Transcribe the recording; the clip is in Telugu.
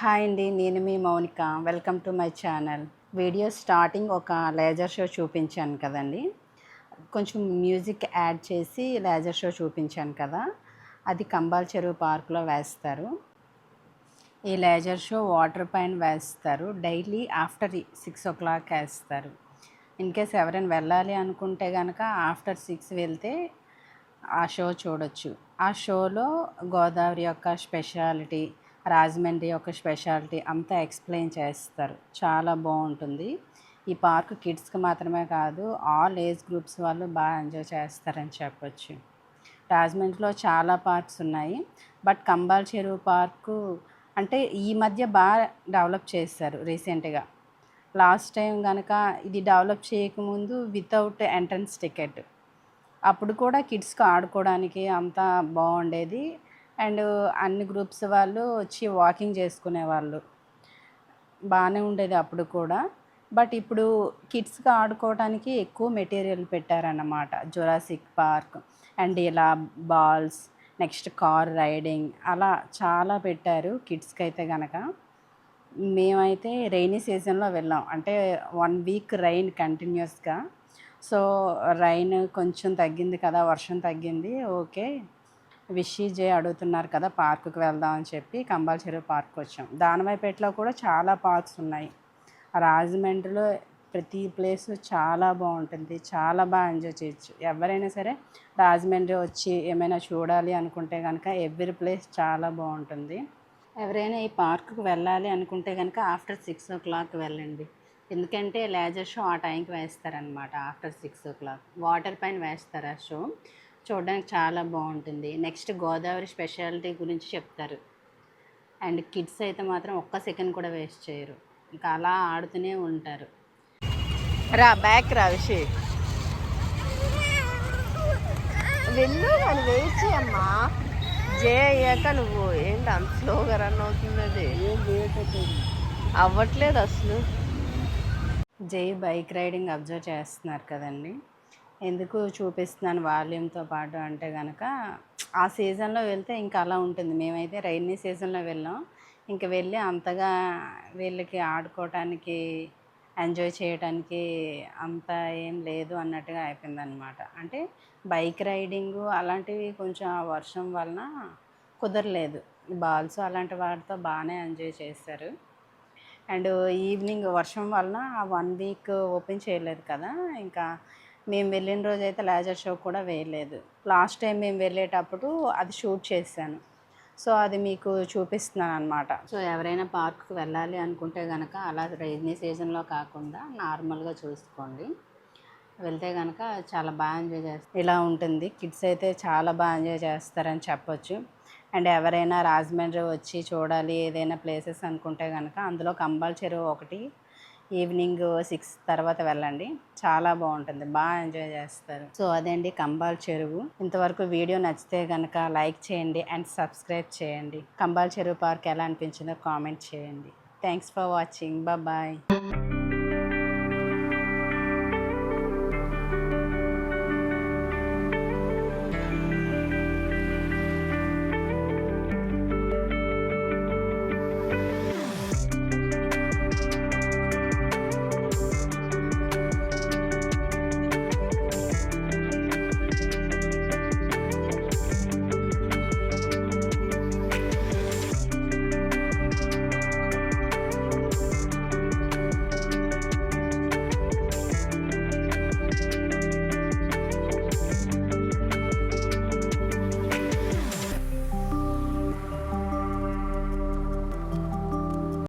హాయ్ అండి, నేను మీ Mounika. Welcome to my channel. Video starting ఒక లేజర్ షో చూపించాను కదండి. కొంచెం మ్యూజిక్ యాడ్ చేసి లేజర్ షో చూపించాను కదా, అది కంబాల్ చెరువు పార్క్లో వేస్తారు. ఈ లేజర్ షో వాటర్ పైన వేస్తారు. డైలీ ఆఫ్టర్ 6 o'clock వేస్తారు. ఇన్ కేస్ ఎవరైనా వెళ్ళాలి అనుకుంటే కనుక ఆఫ్టర్ 6 వెళ్తే ఆ షో చూడొచ్చు. ఆ షోలో గోదావరి యొక్క స్పెషాలిటీ, రాజమండ్రి యొక్క స్పెషాలిటీ అంతా ఎక్స్ప్లెయిన్ చేస్తారు. చాలా బాగుంటుంది. ఈ పార్క్ కిడ్స్కి మాత్రమే కాదు, ఆల్ ఏజ్ గ్రూప్స్ వాళ్ళు బాగా ఎంజాయ్ చేస్తారని చెప్పొచ్చు. రాజమండ్రిలో చాలా పార్క్స్ ఉన్నాయి, బట్ కంబాల్ చెరువు పార్కు అంటే ఈ మధ్య బాగా డెవలప్ చేశారు రీసెంట్గా. లాస్ట్ టైం కనుక ఇది డెవలప్ చేయకముందు వితౌట్ ఎంట్రన్స్ టికెట్, అప్పుడు కూడా కిడ్స్కి ఆడుకోవడానికి అంతా బాగుండేది. అండ్ అన్ని గ్రూప్స్ వాళ్ళు వచ్చి వాకింగ్ చేసుకునేవాళ్ళు, బాగానే ఉండేది అప్పుడు కూడా. బట్ ఇప్పుడు కిడ్స్కి ఆడుకోవడానికి ఎక్కువ మెటీరియల్ పెట్టారన్నమాట. జురాసిక్ పార్క్ అండ్ ఇలా బాల్స్, నెక్స్ట్ కార్ రైడింగ్, అలా చాలా పెట్టారు కిడ్స్కి అయితే కనుక. మేమైతే రైనీ సీజన్లో వెళ్ళాం, అంటే 1 week రైన్ కంటిన్యూస్గా. సో రైన్ కొంచెం తగ్గింది కదా, వర్షం తగ్గింది, ఓకే విషీజే అడుగుతున్నారు కదా పార్కుకి వెళ్దాం అని చెప్పి కంబాల్ చెరువు పార్క్ వచ్చాం. దానమైపేటలో కూడా చాలా పార్క్స్ ఉన్నాయి. రాజమండ్రిలో ప్రతి ప్లేస్ చాలా బాగుంటుంది, చాలా బాగా ఎంజాయ్ చేయొచ్చు. ఎవరైనా సరే రాజమండ్రి వచ్చి ఏమైనా చూడాలి అనుకుంటే కనుక ఎవ్రీ ప్లేస్ చాలా బాగుంటుంది. ఎవరైనా ఈ పార్కుకి వెళ్ళాలి అనుకుంటే కనుక ఆఫ్టర్ 6 o'clock వెళ్ళండి. ఎందుకంటే లేజర్ షో ఆ టైంకి వేస్తారనమాట. ఆఫ్టర్ 6 o'clock వాటర్ పైన వేస్తారు. ఆ షో చూడడానికి చాలా బాగుంటుంది. నెక్స్ట్ గోదావరి స్పెషాలిటీ గురించి చెప్తారు. అండ్ కిడ్స్ అయితే మాత్రం ఒక్క సెకండ్ కూడా వేస్ట్ చేయరు, ఇంకా అలా ఆడుతూనే ఉంటారు. రా బ్యాక్ రా విషి, వెళ్ళు అని వెయిట్ చేయమ్మా. జే అయ్యాక నువ్వు ఏంటి అంత స్లోగా రన్ అవుతుంది? అది అవ్వట్లేదు అసలు. జై బైక్ రైడింగ్ అబ్జర్వ్ చేస్తున్నారు కదండి. ఎందుకు చూపిస్తున్నాను వాల్యూమ్తో పాటు అంటే కనుక, ఆ సీజన్లో వెళ్తే ఇంకా అలా ఉంటుంది. మేమైతే రైనీ సీజన్లో వెళ్ళాం, ఇంక వెళ్ళి అంతగా వీళ్ళకి ఆడుకోవటానికి, ఎంజాయ్ చేయడానికి అంత ఏం లేదు అన్నట్టుగా అయిపోయిందనమాట. అంటే బైక్ రైడింగు అలాంటివి కొంచెం ఆ వర్షం వలన కుదరలేదు. బాల్స్ అలాంటి వాటితో బాగానే ఎంజాయ్ చేశారు. అండ్ ఈవినింగ్ వర్షం వలన 1 week ఓపెన్ చేయలేదు కదా, ఇంకా మేము వెళ్ళిన రోజు అయితే లేజర్ షో కూడా వేయలేదు. లాస్ట్ టైం మేము వెళ్ళేటప్పుడు అది షూట్ చేశాను, సో అది మీకు చూపిస్తున్నాను అనమాట. సో ఎవరైనా పార్క్కి వెళ్ళాలి అనుకుంటే కనుక అలా రైనీ సీజన్లో కాకుండా నార్మల్గా చూసుకోండి. వెళ్తే కనుక చాలా బాగా ఎంజాయ్ చేస్తారు. ఇలా ఉంటుంది. కిడ్స్ అయితే చాలా బాగా ఎంజాయ్ చేస్తారని చెప్పొచ్చు. అండ్ ఎవరైనా రాజమండ్రి వచ్చి చూడాలి ఏదైనా ప్లేసెస్ అనుకుంటే కనుక అందులో కంబాల్ చెరువు ఒకటి, ఈవినింగ్ 6 తర్వాత వెళ్ళండి, చాలా బాగుంటుంది, బాగా ఎంజాయ్ చేస్తారు. సో అదేండి కంబాల్ చెరువు. ఇంతవరకు వీడియో నచ్చితే కనుక లైక్ చేయండి అండ్ సబ్స్క్రైబ్ చేయండి. కంబాల్ చెరువు పార్క్ ఎలా అనిపించిందో కామెంట్ చేయండి. Thanks for watching. బాయ్.